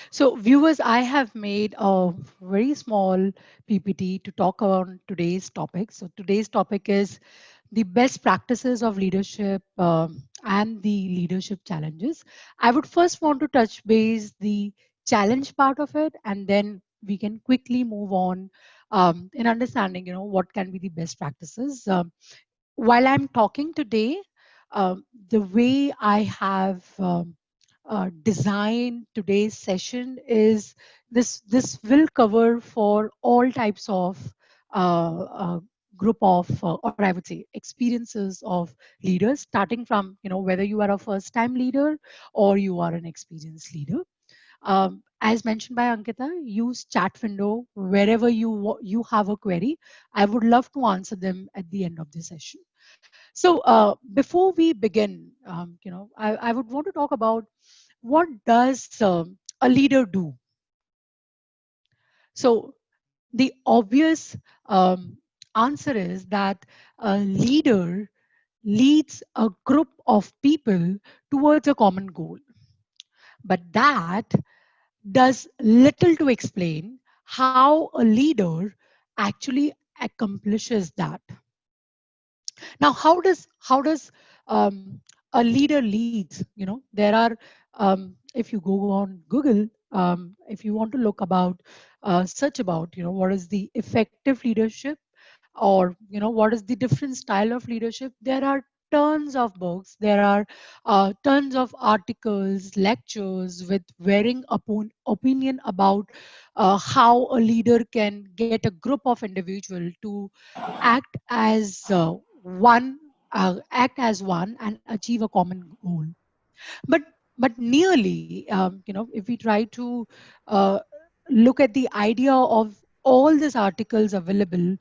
So, viewers, I have made a very small PPT to talk on today's topic. So, today's topic is the best practices of leadership and the leadership challenges. I would first want to touch base the challenge part of it, and then we can quickly move on in understanding, what can be the best practices. While I'm talking today, the way I have design today's session is this will cover for all types of group of or I would say experiences of leaders, starting from whether you are a first time leader or you are an experienced leader. As mentioned by Ankita, use chat window wherever you have a query. I would love to answer them at the end of the session. So before we begin, I would want to talk about what does a leader do. So the obvious answer is that a leader leads a group of people towards a common goal. But that does little to explain how a leader actually accomplishes that. Now, how does a leader leads? There are if you go on Google, if you want to look about search about what is the effective leadership, or what is the different style of leadership, there are tons of books, there are tons of articles, lectures with varying opinion about how a leader can get a group of individual to act as one act as one and achieve a common goal. But but nearly, if we try to uh, look at the idea of all these articles available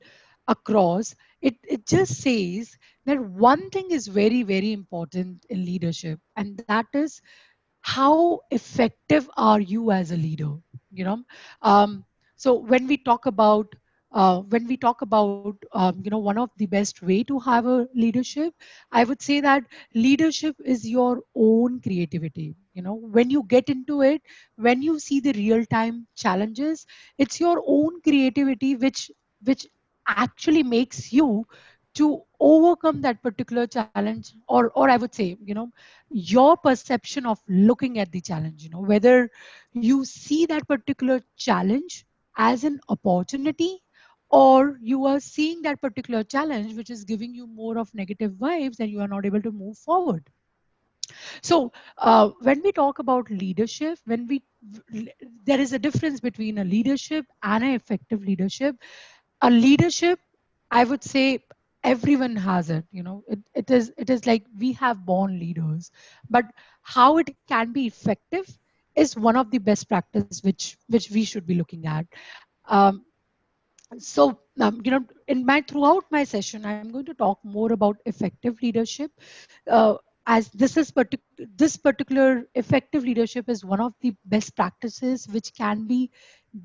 across, it just says that one thing is very, very important in leadership, and that is how effective are you as a leader. you know um, so when we talk about one of the best way to have a leadership, I would say that leadership is your own creativity. When you get into it, when you see the real time challenges, it's your own creativity which actually makes you to overcome that particular challenge, or I would say, your perception of looking at the challenge, whether you see that particular challenge as an opportunity, or you are seeing that particular challenge which is giving you more of negative vibes and you are not able to move forward. So when we talk about leadership, there is a difference between a leadership and an effective leadership. A leadership, I would say, everyone has it. It is like we have born leaders, but how it can be effective is one of the best practice which we should be looking at. um, in my throughout my session, I'm going to talk more about effective leadership, uh, as this particular effective leadership is one of the best practices which can be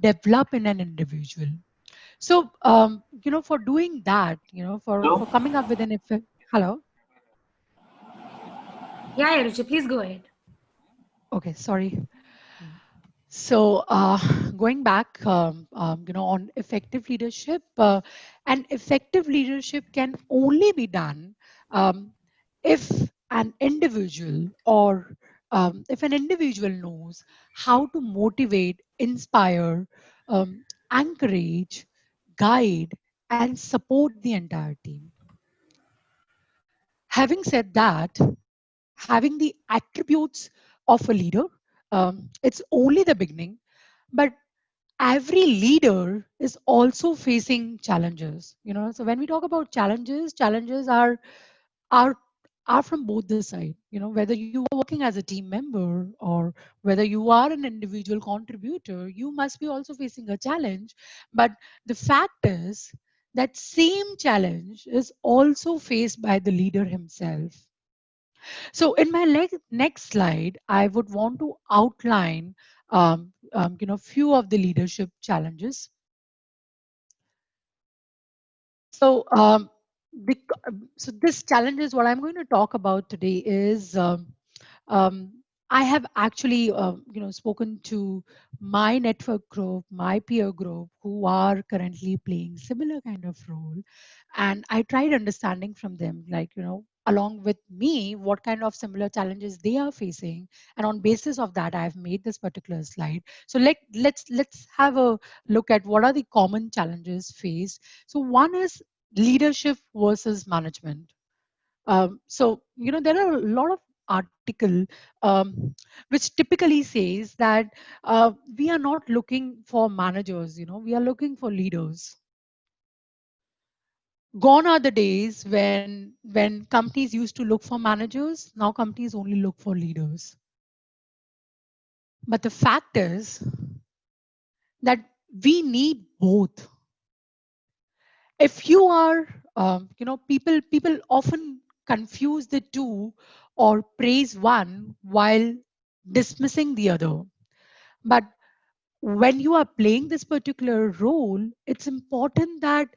developed in an individual. So for doing that, for Hello? coming up with an effect. Hello. Yeah, Ruchi, please go ahead. Okay, sorry. So going back, on effective leadership, and effective leadership can only be done um, if an individual or if an individual knows how to motivate, inspire, encourage, guide, and support the entire team. Having said that, having the attributes of a leader, it's only the beginning, but every leader is also facing challenges. So when we talk about challenges are are from both the side. Whether you are working as a team member or whether you are an individual contributor, you must be also facing a challenge. But the fact is that same challenge is also faced by the leader himself. So in my next slide, I would want to outline few of the leadership challenges. So the, so this challenge is what I'm going to talk about today is I have actually, spoken to my network group, my peer group, who are currently playing similar kind of role, and I tried understanding from them, like along with me, what kind of similar challenges they are facing, and on basis of that, I've made this particular slide. So let's have a look at what are the common challenges faced. So one is leadership versus management. There are a lot of article which typically says that we are not looking for managers, we are looking for leaders. Gone are the days when companies used to look for managers. Now companies only look for leaders. But the fact is that we need both. If you are people often confuse the two or praise one while dismissing the other. But when you are playing this particular role, it's important that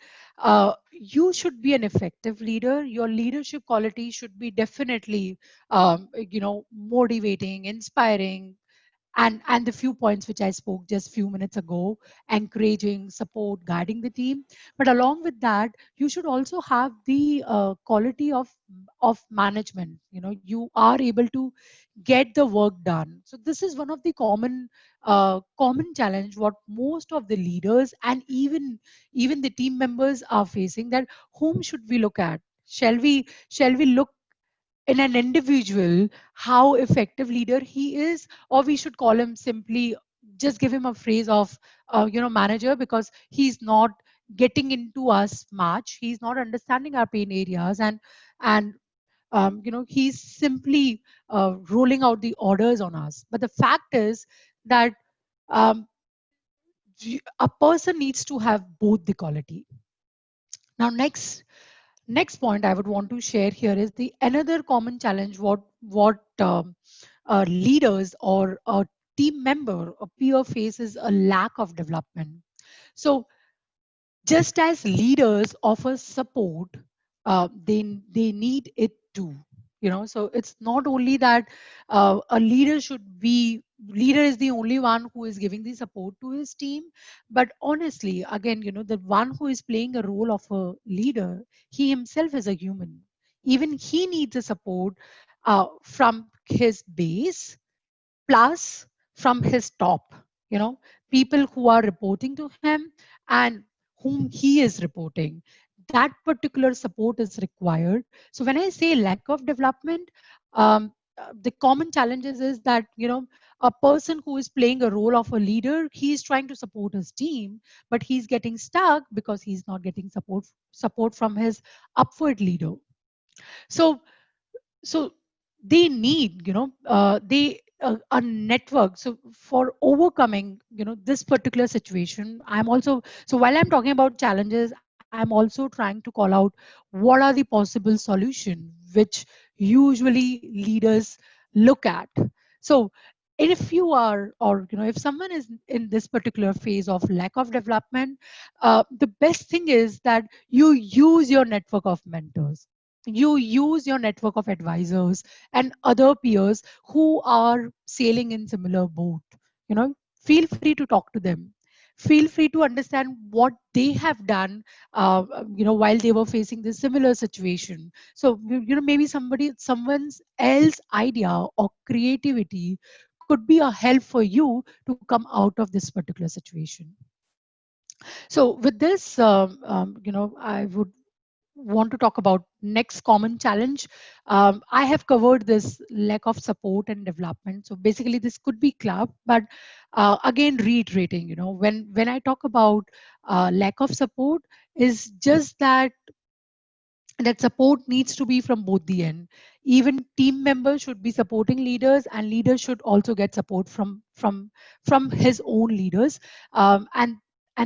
you should be an effective leader. Your leadership quality should be definitely motivating, inspiring, and the few points which I spoke just few minutes ago: encouraging, support, guiding the team. But along with that, you should also have the quality of management. You are able to get the work done. So this is one of the common challenge what most of the leaders and even the team members are facing, that whom should we look at? Shall we look in an individual how effective leader he is, or we should call him simply, just give him a phrase of manager, because he's not getting into us much, he's not understanding our pain areas, and he's simply rolling out the orders on us. But the fact is that um, a person needs to have both the quality. Now, next point I would want to share here is the another common challenge what leaders or a team member, a peer, faces a lack of development. So just as leaders offer support, they need it too. So it's not only that a leader is the only one who is giving the support to his team. But honestly, again, the one who is playing a role of a leader, he himself is a human. Even he needs a support from his base, plus from his top, people who are reporting to him and whom he is reporting. That particular support is required. So when I say lack of development, the common challenges is that a person who is playing a role of a leader, he is trying to support his team, but he's getting stuck because he's not getting support from his upward leader. So so they need they a network. So for overcoming this particular situation, I'm also, so while I'm talking about challenges, I'm also trying to call out what are the possible solution which usually leaders look at. So if you are, or if someone is in this particular phase of lack of development, the best thing is that you use your network of mentors, you use your network of advisors and other peers who are sailing in similar boat. Feel free to talk to them, feel free to understand what they have done while they were facing this similar situation. So maybe someone's else idea or creativity could be a help for you to come out of this particular situation. So with this, I would want to talk about next common challenge. I have covered this lack of support and development. So basically, this could be club, but again, reiterating, when I talk about lack of support, is just that support needs to be from both the end. Even team members should be supporting leaders, and leaders should also get support from his own leaders, and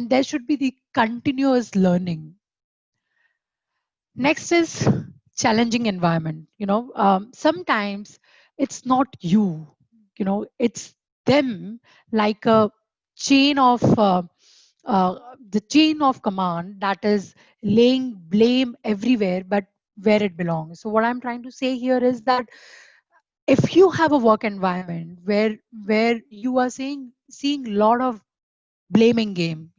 there should be the continuous learning. Next is challenging environment. Sometimes it's not you, it's them, like a chain of the chain of command that is laying blame everywhere but where it belongs. So what I'm trying to say here is that if you have a work environment where you are seeing a lot of blaming game,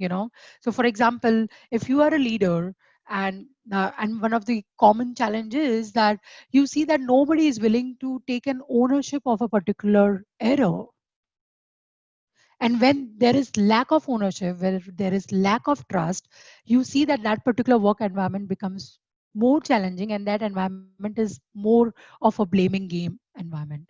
so for example, if you are a leader, and one of the common challenges is that you see that nobody is willing to take an ownership of a particular error. And when there is lack of ownership, where there is lack of trust, you see that that particular work environment becomes more challenging, and that environment is more of a blaming game environment.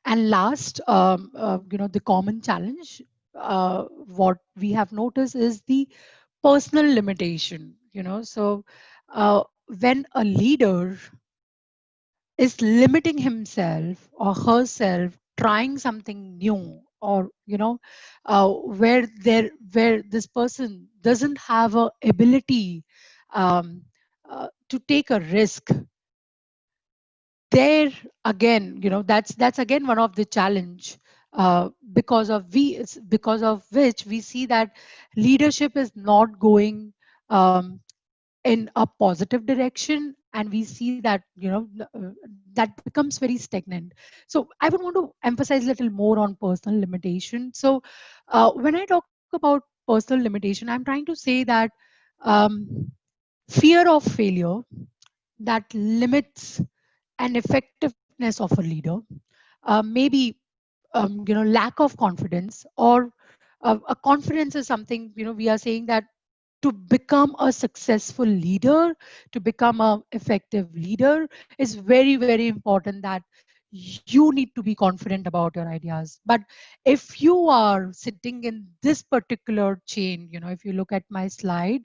And last, the common challenge, what we have noticed is the personal limitation. So when a leader is limiting himself or herself, trying something new, or where this person doesn't have a ability um, to take a risk, there again, that's again one of the challenge, because of which we see that leadership is not going um, in a positive direction, and we see that that becomes very stagnant. So I would want to emphasize a little more on personal limitation. So when I talk about personal limitation, I'm trying to say that um, fear of failure that limits an effectiveness of a leader, maybe lack of confidence, or a confidence is something, we are saying that to become a successful leader, to become a effective leader, is very, very important that you need to be confident about your ideas. But if you are sitting in this particular chain, if you look at my slide,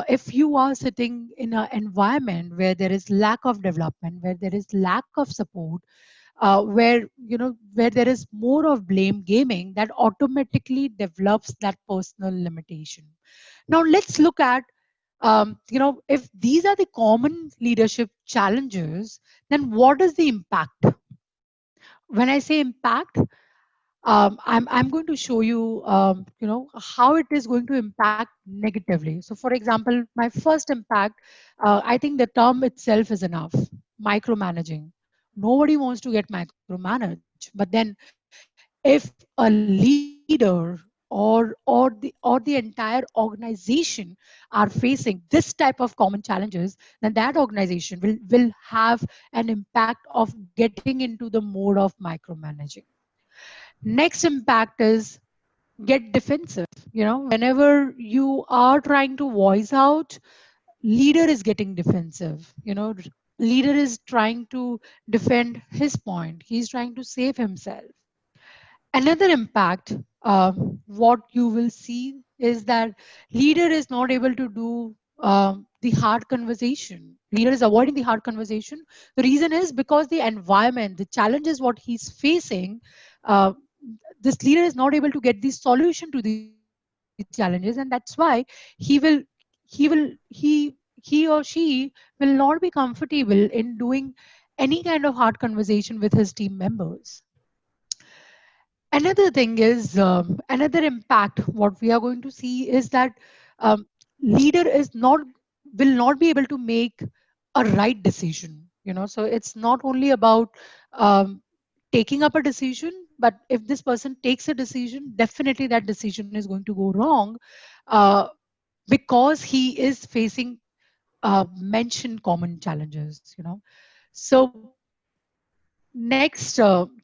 if you are sitting in an environment where there is lack of development, where there is lack of support, where there is more of blame gaming, that automatically develops that personal limitation. Now let's look at, if these are the common leadership challenges, then what is the impact? When I say impact, I'm going to show you, how it is going to impact negatively. So, for example, my first impact, I think the term itself is enough: micromanaging. Nobody wants to get micromanaged, but then if a leader or the entire organization are facing this type of common challenges, then that organization will have an impact of getting into the mode of micromanaging. Next impact is get defensive. Whenever you are trying to voice out, leader is getting defensive. Leader is trying to defend his point. He's trying to save himself. Another impact, what you will see is that leader is not able to do the hard conversation. Leader is avoiding the hard conversation. The reason is because the environment, the challenges what he's facing, uh, this leader is not able to get the solution to these challenges, and that's why he will he will he or she will not be comfortable in doing any kind of hard conversation with his team members. Another thing is, another impact what we are going to see is that um, leader is not will not be able to make a right decision. So it's not only about um, taking up a decision, but if this person takes a decision, definitely that decision is going to go wrong, uh, because he is facing mentioned common challenges. So next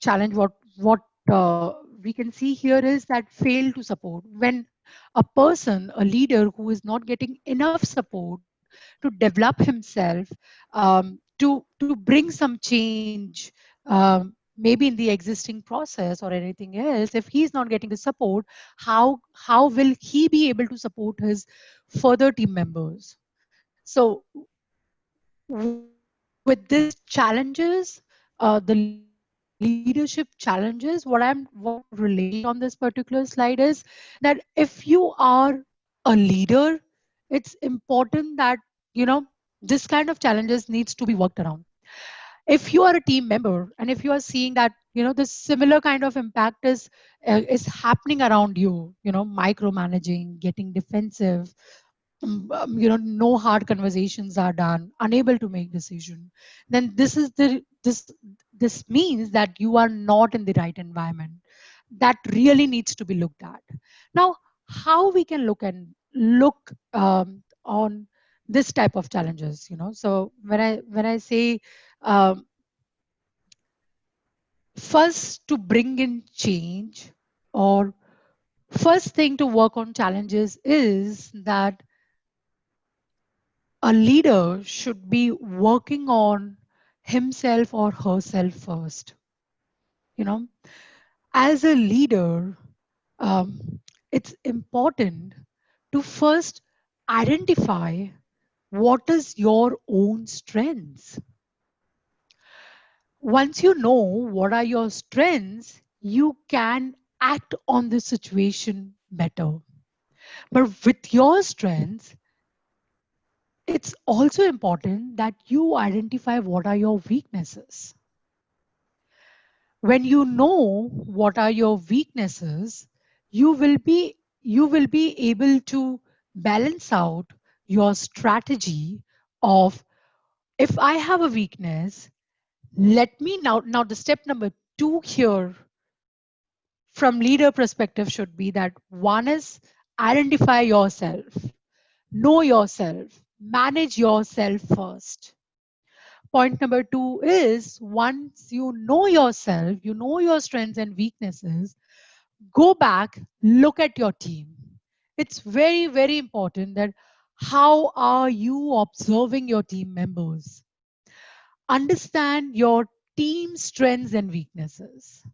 challenge, what we can see here is that fail to support. When a person, a leader who is not getting enough support to develop himself, to bring some change, maybe in the existing process or anything else, if he's not getting the support, how will he be able to support his further team members? So with these challenges, the leadership challenges, what I want to relate on this particular slide is that if you are a leader, it's important that this kind of challenges needs to be worked around. If you are a team member, and if you are seeing that this similar kind of impact is happening around you, micromanaging, getting defensive, no hard conversations are done, unable to make decision, then this is this means that you are not in the right environment. That really needs to be looked at. Now, how we can look on this type of challenges, so when I say, um, first to bring in change, or first thing to work on challenges, is that a leader should be working on himself or herself first. You know, as a leader, it's important to first identify what is your own strengths. Once you know what are your strengths, you can act on the situation better. But with your strengths, it's also important that you identify what are your weaknesses. When you know what are your weaknesses, you will be you will be able to balance out your strategy of, if I have a weakness, let me now the step number 2 here from leader perspective should be that one is identify yourself, know yourself, manage yourself first. Point number 2 is, once you know yourself, you know your strengths and weaknesses, go back, look at your team. It's very, very important that how are you observing your team members? Understand your team strengths and weaknesses.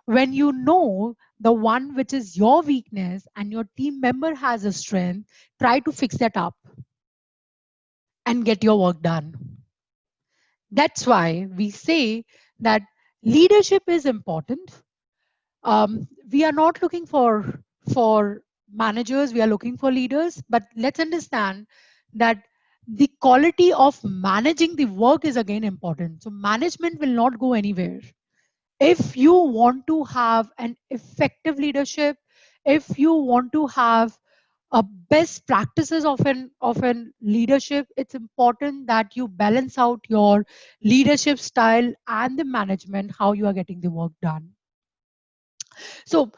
When you know the one which is your weakness and your team member has a strength, try to fix that up and get your work done. That's why we say that leadership is important. We are not looking for managers, we are looking for leaders. But let's understand that the quality of managing the work is again important. So management will not go anywhere. If you want to have an effective leadership, if you want to have a best practices of an leadership, it's important that you balance out your leadership style and the management, how you are getting the work done. So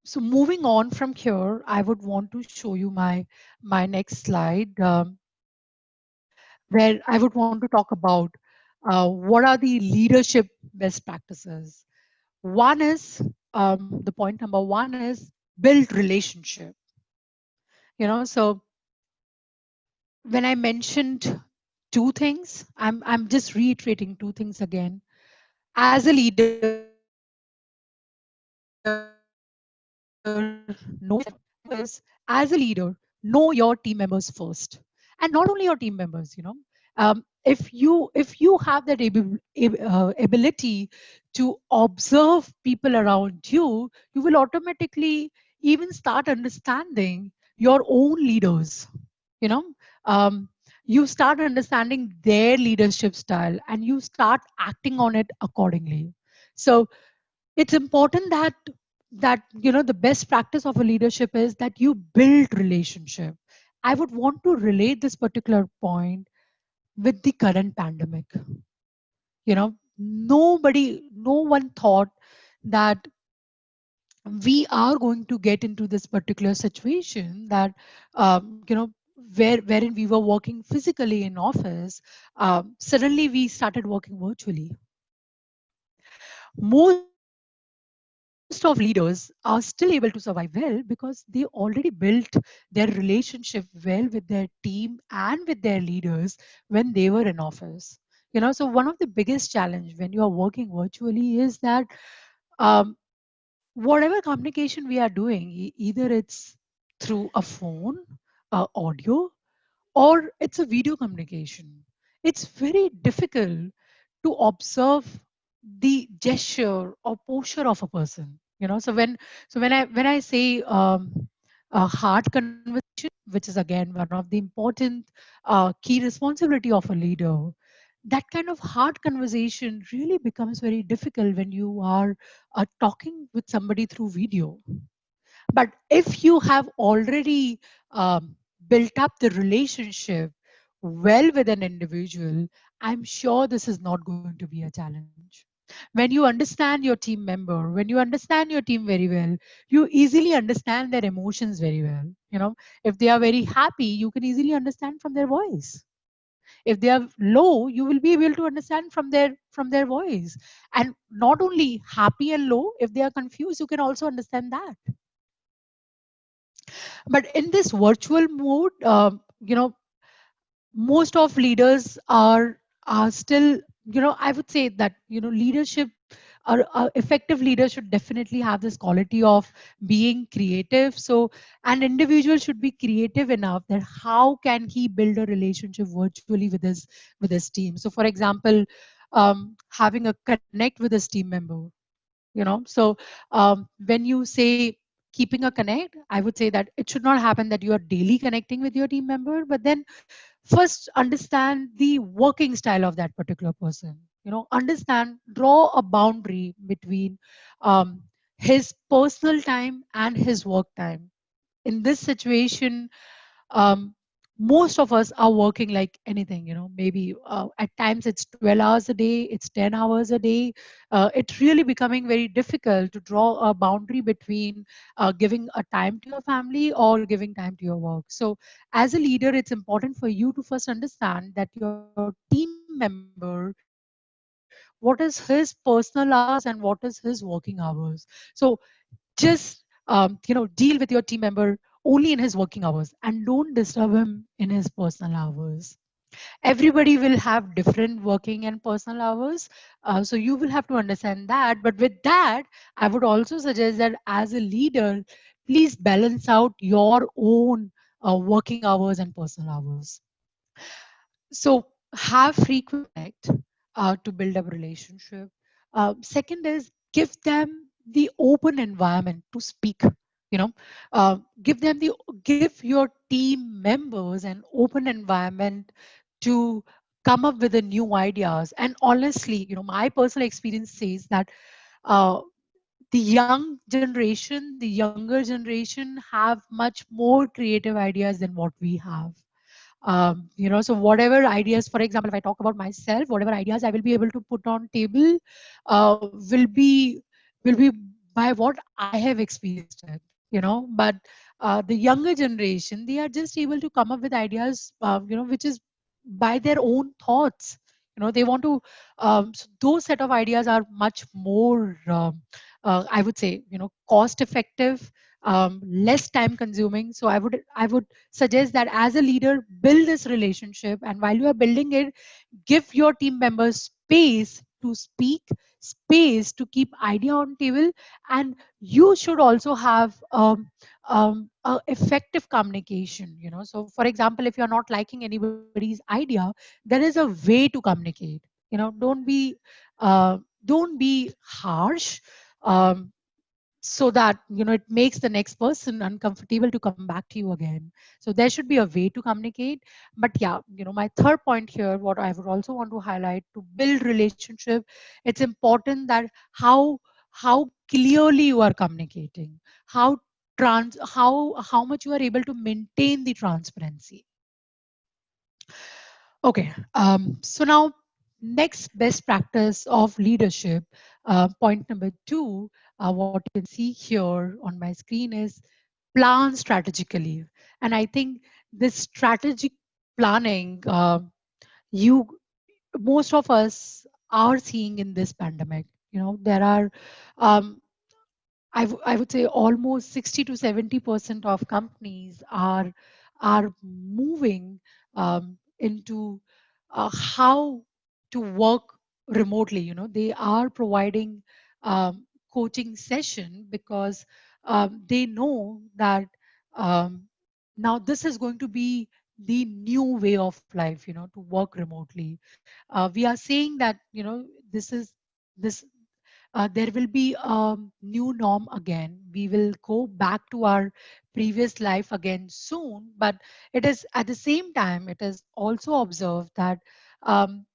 so moving on from here, I would want to show you my next slide, where I would want to talk about what are the leadership best practices. One is, the point number one is build relationship. So when I mentioned two things, I'm just reiterating two things again. As a leader, know yourself. As a leader, know your team members first, and not only your team members. If you have that ability to observe people around you, you will automatically even start understanding your own leaders. you know um, you start understanding their leadership style and you start acting on it accordingly. So it's important that the best practice of a leadership is that you build relationship. I would want to relate this particular point with the current pandemic. No one thought that we are going to get into this particular situation, that wherein we were working physically in office. Suddenly we started working virtually. Most of leaders are still able to survive well because they already built their relationship well with their team and with their leaders when they were in office. So one of the biggest challenge when you are working virtually is that, um, whatever communication we are doing, either it's through a phone, audio, or it's a video communication, it's very difficult to observe the gesture or posture of a person. So when I say, a hard conversation, which is again one of the important key responsibility of a leader, that kind of hard conversation really becomes very difficult when you are talking with somebody through video. But if you have already built up the relationship well with an individual, I'm sure this is not going to be a challenge. When you understand your team member, when you understand your team very well, you easily understand their emotions very well. If they are very happy, you can easily understand from their voice. If they are low, you will be able to understand from their voice. And not only happy and low, if they are confused, you can also understand that. But in this virtual mode, most of leaders are still, I would say that leadership, or effective leaders should definitely have this quality of being creative. So an individual should be creative enough that how can he build a relationship virtually with his team. So for example, having a connect with his team member. So when you say keeping a connect, I would say that it should not happen that you are daily connecting with your team member, but then first understand the working style of that particular person. Understand, draw a boundary between um, his personal time and his work time. In this situation, um, most of us are working like anything. Maybe at times it's 12 hours a day, it's 10 hours a day. It's really becoming very difficult to draw a boundary between giving a time to your family or giving time to your work. So as a leader, it's important for you to first understand that your team member, what is his personal hours and what is his working hours. So just deal with your team member only in his working hours and don't disturb him in his personal hours. Everybody will have different working and personal hours. So you will have to understand that. But with that, I would also suggest that as a leader, please balance out your own working hours and personal hours. So have frequent connect to build up relationship. Second is give them the open environment to speak. You know, give them the give your team members an open environment to come up with the new ideas. And honestly, my personal experience says that uh, the young generation, the younger generation have much more creative ideas than what we have. So whatever ideas, for example, if I talk about myself, whatever ideas I will be able to put on table will be by what I have experienced it. But the younger generation, they are just able to come up with ideas, which is by their own thoughts. They want to. So those set of ideas are much more, I would say, cost effective, less time consuming. So I would suggest that as a leader, build this relationship, and while you are building it, give your team members space to speak, space to keep idea on table. And you should also have effective communication. So for example, if you're not liking anybody's idea, there is a way to communicate. Don't be harsh, um, so that it makes the next person uncomfortable to come back to you again. So there should be a way to communicate. But yeah, my third point here, what I would also want to highlight, to build relationship, it's important that how clearly you are communicating, how much you are able to maintain the transparency. Okay. So now, next best practice of leadership, point number two, what you can see here on my screen is plan strategically. And I think this strategic planning, you most of us are seeing in this pandemic. There are, um, I would say almost 60 to 70% of companies are moving into how to work remotely. They are providing coaching session because they know that um, now this is going to be the new way of life, to work remotely. We are saying that this there will be a new norm again. We will go back to our previous life again soon. But it is at the same time, it is also observed that um,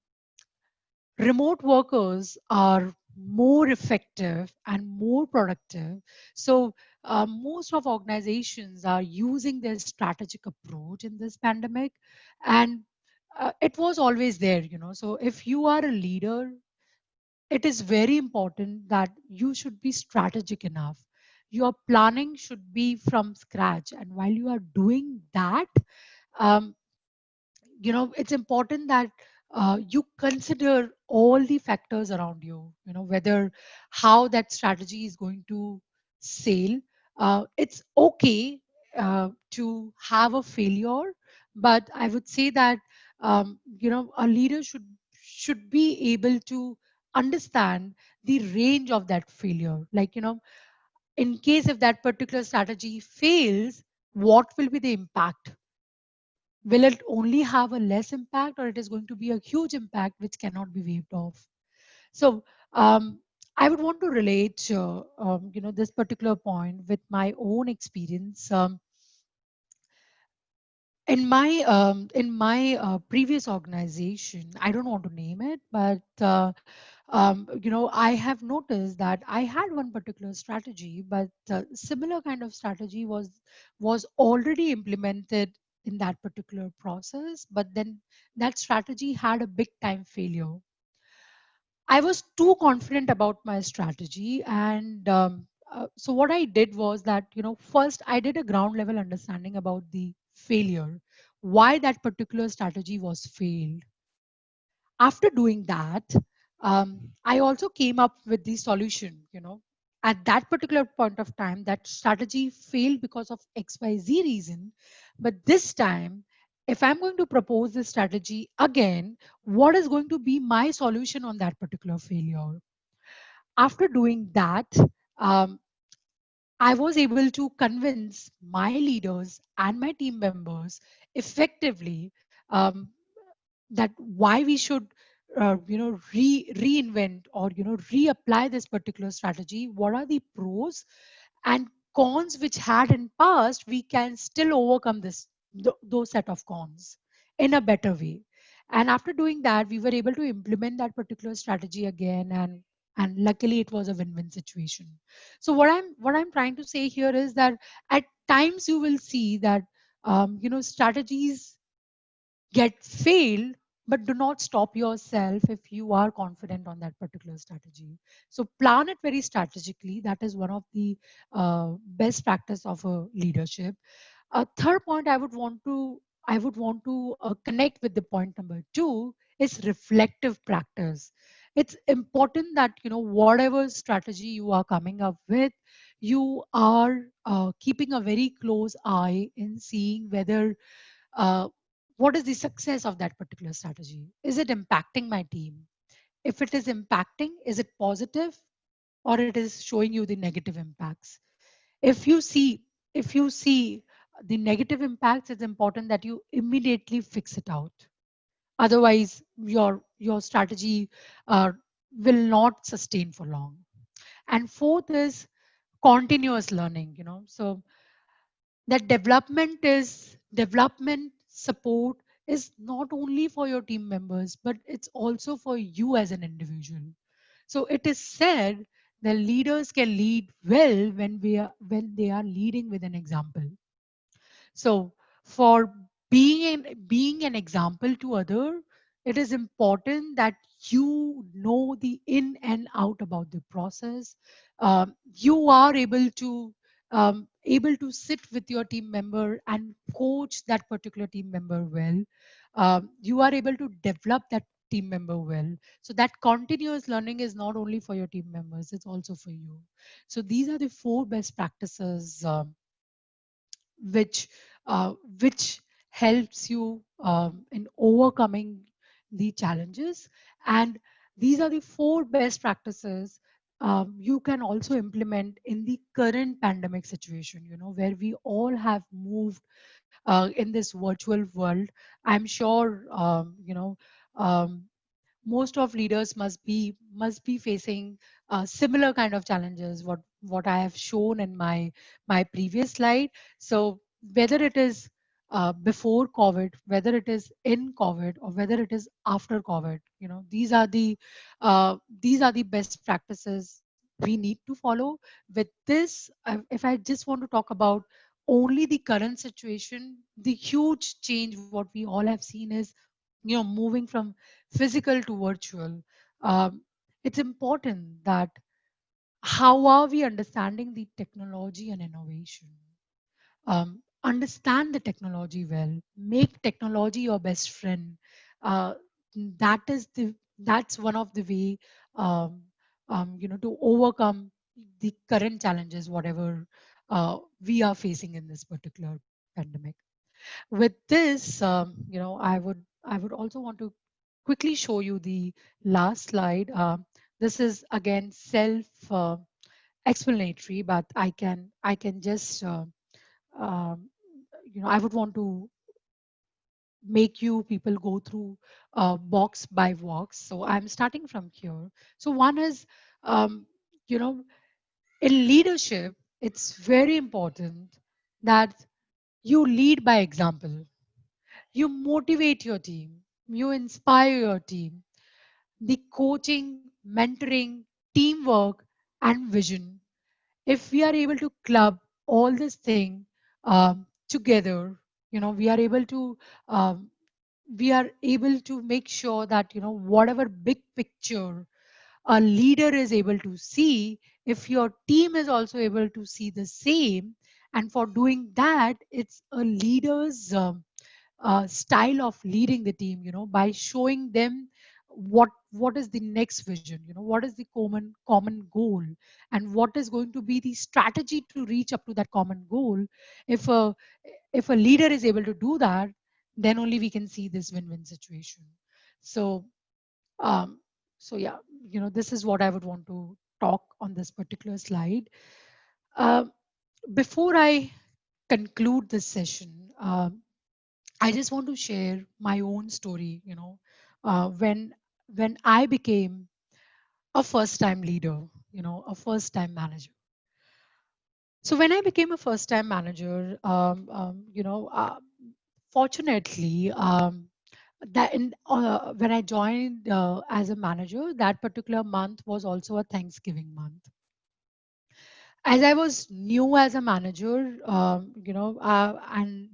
remote workers are more effective and more productive. So most of organizations are using their strategic approach in this pandemic. And it was always there, so if you are a leader, it is very important that you should be strategic enough. Your planning should be from scratch, and while you are doing that, um, it's important that you consider all the factors around you, whether how that strategy is going to sail. It's okay to have a failure, but I would say that a leader should be able to understand the range of that failure, like, in case if that particular strategy fails, what will be the impact? Will it only have a less impact, or it is going to be a huge impact which cannot be waived off? So I would want to relate this particular point with my own experience. In my previous organization, I don't want to name it, but I have noticed that I had one particular strategy, but similar kind of strategy was already implemented in that particular process, but then that strategy had a big time failure. I was too confident about my strategy, and so what I did was that, first I did a ground level understanding about the failure, why that particular strategy was failed. After doing that, I also came up with the solution. At that particular point of time, that strategy failed because of XYZ reason, but this time, if I'm going to propose this strategy again, what is going to be my solution on that particular failure? After doing that, um, I was able to convince my leaders and my team members effectively, that why we should reinvent, or reapply this particular strategy. What are the pros and cons which had in past, we can still overcome those set of cons in a better way. And after doing that, we were able to implement that particular strategy again, and luckily it was a win-win situation. So what I'm trying to say here is that at times you will see that strategies get failed, but do not stop yourself if you are confident on that particular strategy. So plan it very strategically. That is one of the best practice of a leadership. A third point I would want to connect with the point number two is reflective practice. It's important that whatever strategy you are coming up with, you are keeping a very close eye in seeing whether uh, what is the success of that particular strategy. Is it impacting my team? If it is impacting, is it positive, or it is showing you the negative impacts? If you see if you see the negative impacts, it's important that you immediately fix it out. Otherwise your strategy uh, will not sustain for long. And fourth is continuous learning. So that development support is not only for your team members, but it's also for you as an individual. So it is said that leaders can lead well when they are leading with an example. So for being an example to other, it is important that you know the in and out about the process. You are able to sit with your team member and coach that particular team member well. You are able to develop that team member well. So that continuous learning is not only for your team members, it's also for you. So these are the four best practices, which which helps you in overcoming the challenges. And these are the four best practices you can also implement in the current pandemic situation, where we all have moved in this virtual world. I'm sure um, most of leaders must be facing similar kind of challenges, what I have shown in my previous slide. So whether it is before COVID, whether it is in COVID, or whether it is after COVID, these are the best practices we need to follow. With this, if I just want to talk about only the current situation, the huge change what we all have seen is moving from physical to virtual, um, it's important that how are we understanding the technology and innovation? Understand the technology well, make technology your best friend. uh, that's one of the way, um, to overcome the current challenges whatever we are facing in this particular pandemic. With this, I would also want to quickly show you the last slide. This is again self explanatory, but I can just um, I would want to make you people go through box by box. So I'm starting from here. So one is, um, you know, in leadership, it's very important that you lead by example. You motivate your team. You inspire your team. The coaching, mentoring, teamwork, and vision, if we are able to club all this thing together, we are able to um, make sure that whatever big picture a leader is able to see, if your team is also able to see the same. And for doing that, it's a leader's style of leading the team, by showing them what is the next vision, what is the common goal, and what is going to be the strategy to reach up to that common goal. If a if a leader is able to do that, then only we can see this win-win situation. So um yeah, this is what I would want to talk on this particular slide. Um Before I conclude this session, I just want to share my own story. When I became a first-time leader, a first-time manager. So when I became a first-time manager, fortunately, when I joined as a manager, that particular month was also a Thanksgiving month. As I was new as a manager, and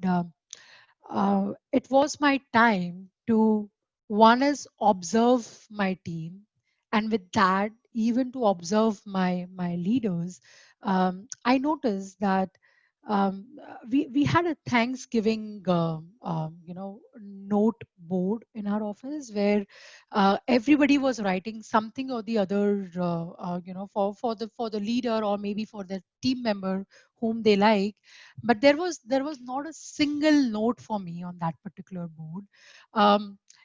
it was my time to, one is observe my team, and with that, even to observe my leaders. I noticed that we had a Thanksgiving note board in our office where everybody was writing something or the other, for the leader or maybe for the team member whom they like. But there was not a single note for me on that particular board.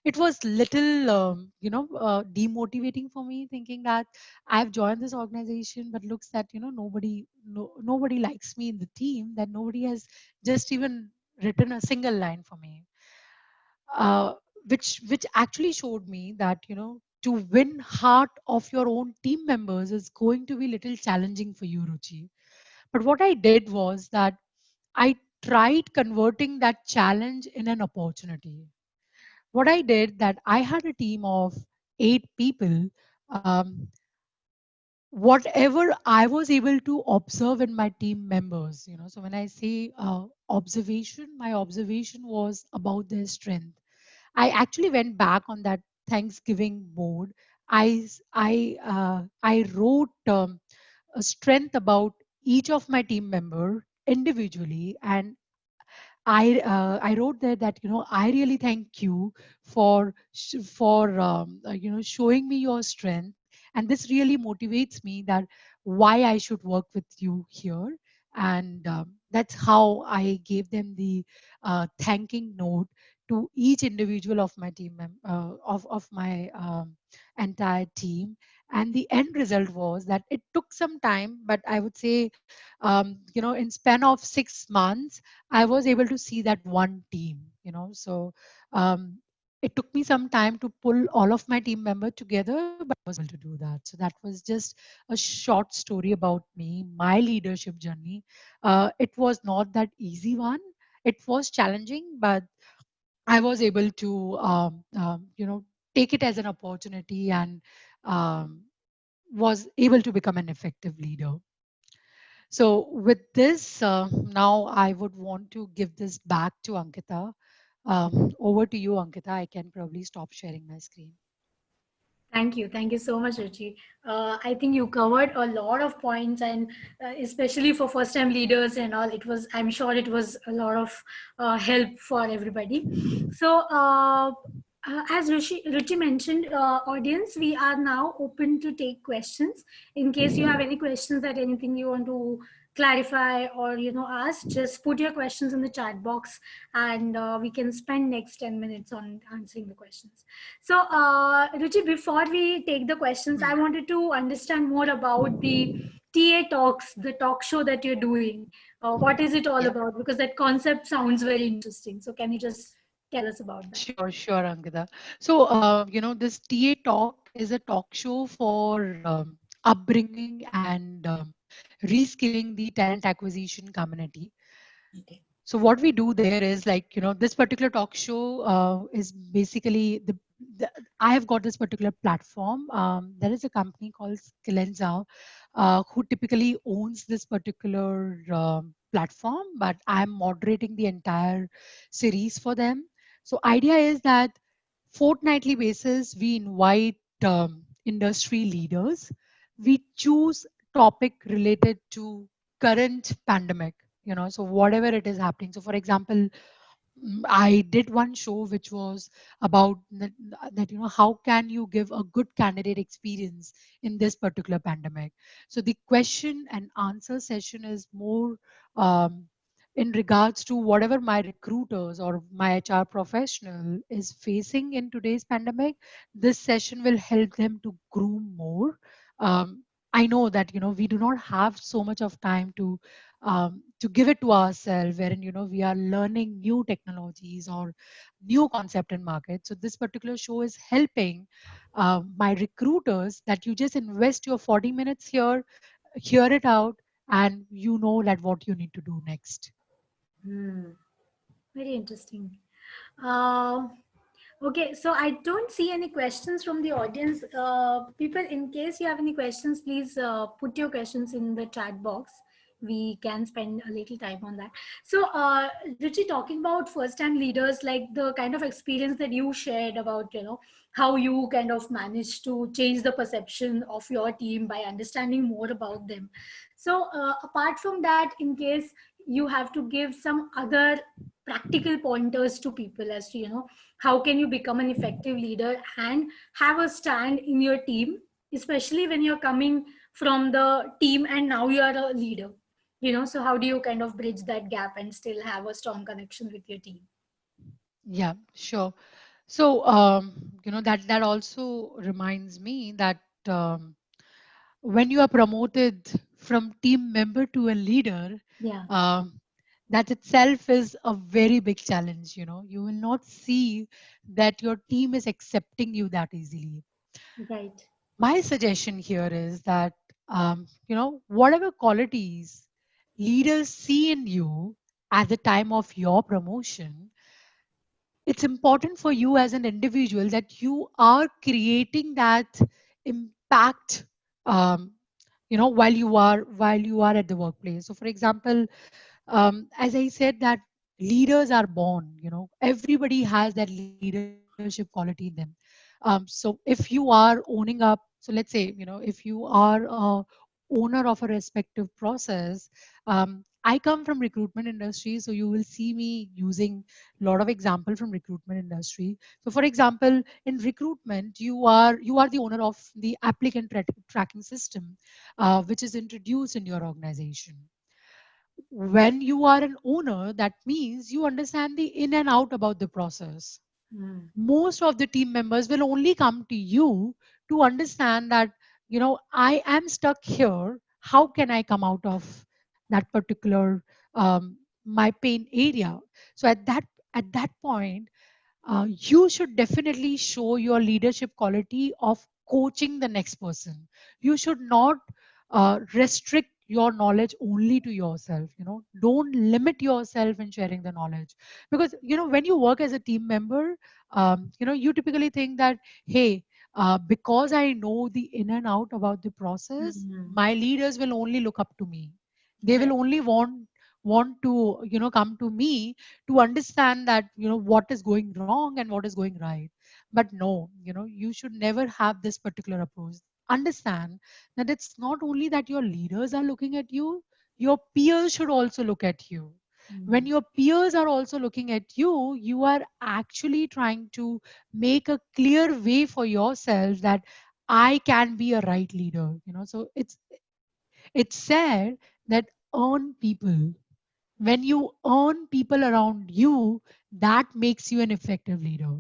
It was little demotivating for me, thinking that I've joined this organization, but looks that nobody likes me in the team, that nobody has just even written a single line for me. uh, which actually showed me that to win heart of your own team members is going to be little challenging for you, Ruchi. But what I did was that I tried converting that challenge in an opportunity. What I did, that I had a team of 8 people. Whatever I was able to observe in my team members, so when I say observation, my observation was about their strength. I actually went back on that Thanksgiving board. I wrote a strength about each of my team member individually, and I wrote there that I really thank you for showing me your strength, and this really motivates me that why I should work with you here. And that's how I gave them the thanking note to each individual of my of my entire team. And the end result was that it took some time, but I would say, in span of 6 months, I was able to see that one team. So it took me some time to pull all of my team members together, but I was able to do that. So that was just a short story about me, my leadership journey. It was not that easy one. It was challenging, but I was able to, take it as an opportunity, and um, was able to become an effective leader. So with this, now I would want to give this back to Ankita. Over to you, Ankita. I can probably stop sharing my screen. Thank you. Thank you so much, Ruchi. I think you covered a lot of points, and especially for first-time leaders and all, I'm sure it was a lot of help for everybody. So, as Ruchi mentioned, audience, we are now open to take questions. In case you have any questions that anything you want to clarify or ask, just put your questions in the chat box, and we can spend next 10 minutes on answering the questions. So, Ruchi, before we take the questions, I Hmm. wanted to understand more about the TA Talks, the talk show that you're doing. What is it all Yeah. about? Because that concept sounds very interesting. So, can you just tell us about that? Sure, Ankita. So, this TA Talk is a talk show for upbringing and reskilling the talent acquisition community. Okay. So what we do there is like, this particular talk show is basically the I have got this particular platform. There is a company called Skillenza who typically owns this particular platform, but I'm moderating the entire series for them. So idea is that fortnightly basis we invite industry leaders. We choose topic related to current pandemic, so whatever it is happening. So for example, I did one show which was about that how can you give a good candidate experience in this particular pandemic. So the question and answer session is more um, in regards to whatever my recruiters or my HR professional is facing in today's pandemic. This session will help them to groom more. I know that we do not have so much of time to give it to ourselves, wherein we are learning new technologies or new concept in market. So this particular show is helping my recruiters that you just invest your 40 minutes here, hear it out, and that what you need to do next. Hmm. Very interesting. Uh, okay, so I don't see any questions from the audience. People, in case you have any questions, please put your questions in the chat box. We can spend a little time on that. So, Ruchi, talking about first-time leaders, like the kind of experience that you shared about, how you kind of managed to change the perception of your team by understanding more about them. So, apart from that, in case you have to give some other practical pointers to people as to how can you become an effective leader and have a stand in your team, especially when you're coming from the team and now you are a leader, so how do you kind of bridge that gap and still have a strong connection with your team? Yeah, sure. So that also reminds me that um, when you are promoted from team member to a leader, Yeah. um, that itself is a very big challenge. You will not see that your team is accepting you that easily. Right. My suggestion here is that whatever qualities leaders see in you at the time of your promotion, it's important for you as an individual that you are creating that impact, um, while you are at the workplace. So for example, as I said, that leaders are born. Everybody has that leadership quality in them. So if you are owning up, so let's say, if you are a owner of a respective process. I come from recruitment industry, so you will see me using a lot of example from recruitment industry. So for example, in recruitment, you are the owner of the applicant tracking system, which is introduced in your organization. When you are an owner, that means you understand the in and out about the process. Mm. Most of the team members will only come to you to understand that I am stuck here, how can I come out of that particular my pain area. So at that point, you should definitely show your leadership quality of coaching the next person. You should not restrict your knowledge only to yourself. Don't limit yourself in sharing the knowledge, because when you work as a team member, you typically think that, hey, because I know the in and out about the process, Mm. my leaders will only look up to me. They will Right. only want want to, come to me to understand that, what is going wrong and what is going right. But no, you should never have this particular approach. Understand that it's not only that your leaders are looking at you, your peers should also look at you. When Mm. your peers are also looking at you, you are actually trying to make a clear way for yourself that I can be a right leader. So it's said that earn people. When you earn people around you, that makes you an effective leader.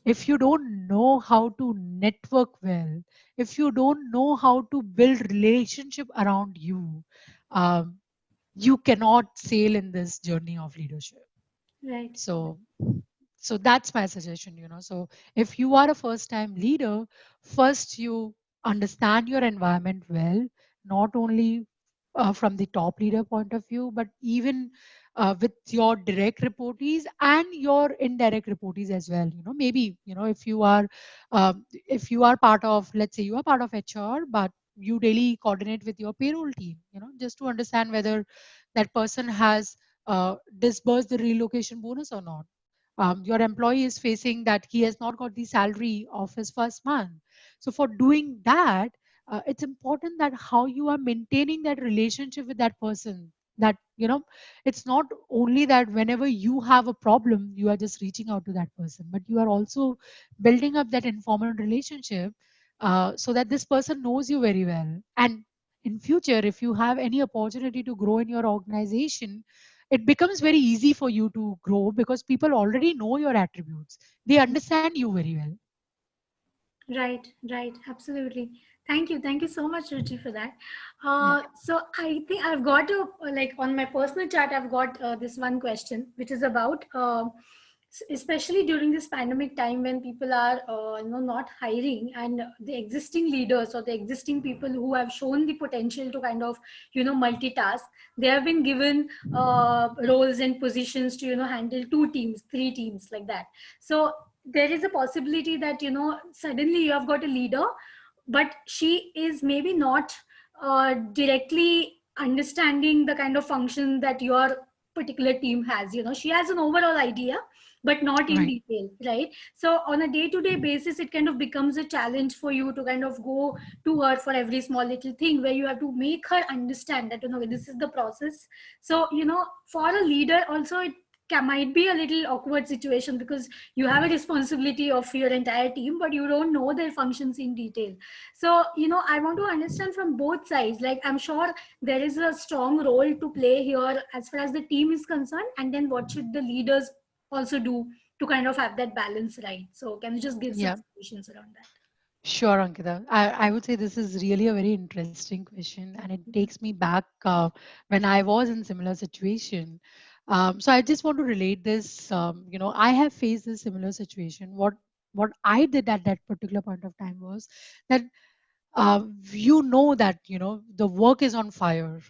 If you don't know how to network well, if you don't know how to build relationship around you, um, you cannot sail in this journey of leadership. Right. So so that's my suggestion. So if you are a first time leader, first you understand your environment well, not only from the top leader point of view, but even with your direct reportees and your indirect reportees as well. Maybe, if you are part of, let's say you are part of HR, but you daily coordinate with your payroll team, just to understand whether that person has disbursed the relocation bonus or not. Your employee is facing that he has not got the salary of his first month. So for doing that, it's important that how you are maintaining that relationship with that person. That, it's not only that whenever you have a problem you are just reaching out to that person, but you are also building up that informal relationship, so that this person knows you very well. And in future, if you have any opportunity to grow in your organization, it becomes very easy for you to grow because people already know your attributes. They understand you very well. Right, right, absolutely. Thank you. Thank you so much, Ruchi, for that. Yeah. So I think I've got a, like on my personal chat, I've got this one question, which is about, especially during this pandemic time when people are, not hiring, and the existing leaders or the existing people who have shown the potential to kind of, multitask, they have been given roles and positions to, handle two teams, three teams, like that. So there is a possibility that, suddenly you have got a leader, but she is maybe not directly understanding the kind of function that your particular team has. She has an overall idea, but not in Right. detail, right? So on a day to day basis, it kind of becomes a challenge for you to kind of go to her for every small little thing, where you have to make her understand that, this is the process. So, for a leader also, it might be a little awkward situation, because you have a responsibility of your entire team, but you don't know their functions in detail. So, I want to understand from both sides. Like, I'm sure there is a strong role to play here as far as the team is concerned, and then what should the leaders also do to kind of have that balance right? So can you just give some Yeah. solutions around that? Sure, Ankita. I would say this is really a very interesting question, and it takes me back when I was in similar situation. So I just want to relate this. I have faced this similar situation. What I did at that particular point of time was that, that the work is on fire.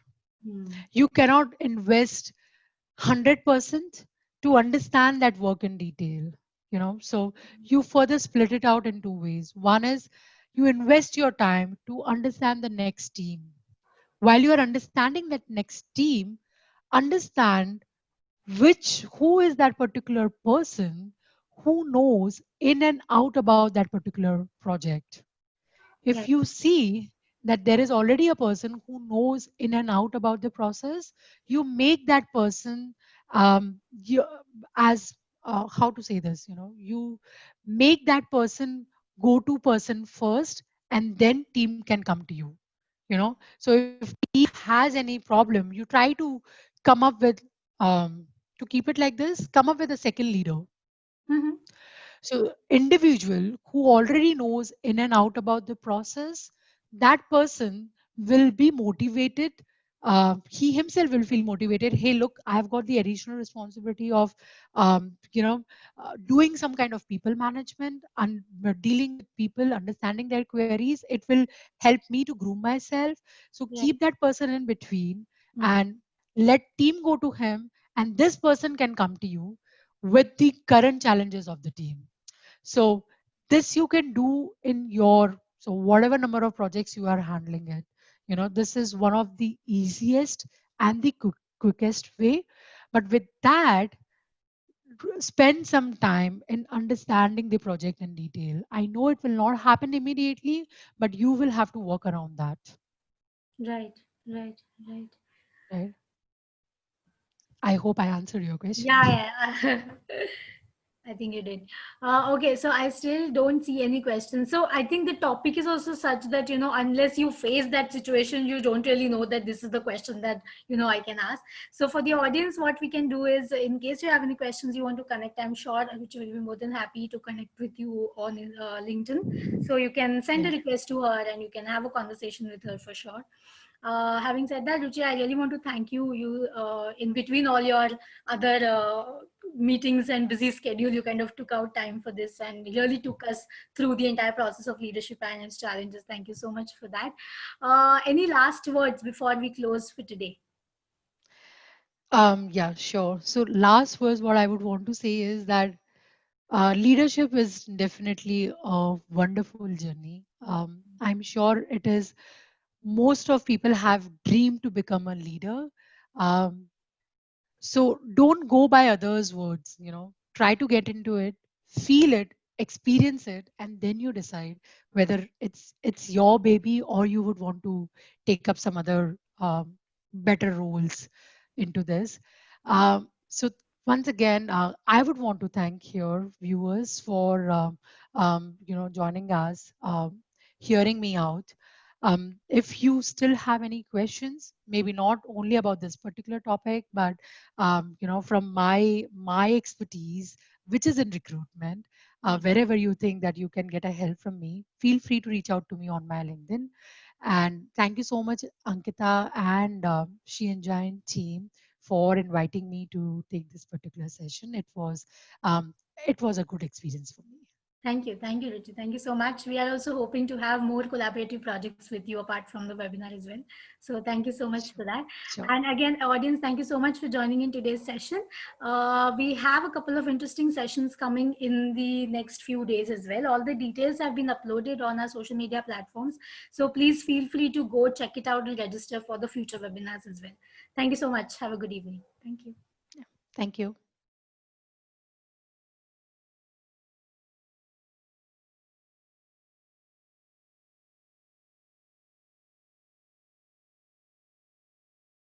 Hmm. You cannot invest 100% to understand that work in detail. So you further split it out in two ways. One is you invest your time to understand the next team. While you are understanding that next team, understand who is that particular person who knows in and out about that particular project. If Right. you see that there is already a person who knows in and out about the process, you make that person, you, as how to say this, you make that person go to person first, and then team can come to you. So if team has any problem, you try to come up with, to keep it like this, come up with a second leader. Mm-hmm. So individual who already knows in and out about the process, that person will be motivated. He himself will feel motivated. Hey, look, I have got the additional responsibility of, doing some kind of people management and dealing with people, understanding their queries. It will help me to groom myself. So Right. keep that person in between Mm-hmm. and let team go to him, and this person can come to you with the current challenges of the team. So this you can do in your, so whatever number of projects you are handling it. This is one of the easiest and the quickest way. But with that, spend some time in understanding the project in detail. I know it will not happen immediately, but you will have to work around that. Right, right, right. Right? I hope I answered your question. Yeah, yeah. I think you did. Okay, so I still don't see any questions. So I think the topic is also such that, unless you face that situation, you don't really know that this is the question that, I can ask. So for the audience, what we can do is, in case you have any questions you want to connect, I'm sure which will be more than happy to connect with you on LinkedIn. So you can send a Yeah. request to her and you can have a conversation with her for sure. Having said that, Ruchi, I really want to thank you. In between all your other meetings and busy schedule, you kind of took out time for this and really took us through the entire process of leadership and its challenges. Thank you so much for that. Any last words before we close for today? Yeah, sure. So last was what I would want to say is that leadership is definitely a wonderful journey. I'm sure it is. Most of people have dreamed to become a leader. Um, so don't go by others' words. Try to get into it, feel it, experience it, and then you decide whether it's your baby or you would want to take up some other better roles into this. So once again, I would want to thank your viewers for joining us, hearing me out. If you still have any questions, maybe not only about this particular topic, but from my expertise, which is in recruitment, wherever you think that you can get a help from me, feel free to reach out to me on my LinkedIn. And thank you so much, Ankita and She and Giant team, for inviting me to take this particular session. Um, it was a good experience for me. Thank you, Ruchi. Thank you so much. We are also hoping to have more collaborative projects with you apart from the webinar as well. So thank you so much for Sure, that. sure. And again, audience, thank you so much for joining in today's session. We have a couple of interesting sessions coming in the next few days as well. All the details have been uploaded on our social media platforms. So please feel free to go check it out and register for the future webinars as well. Thank you so much. Have a good evening. Thank you. Thank you.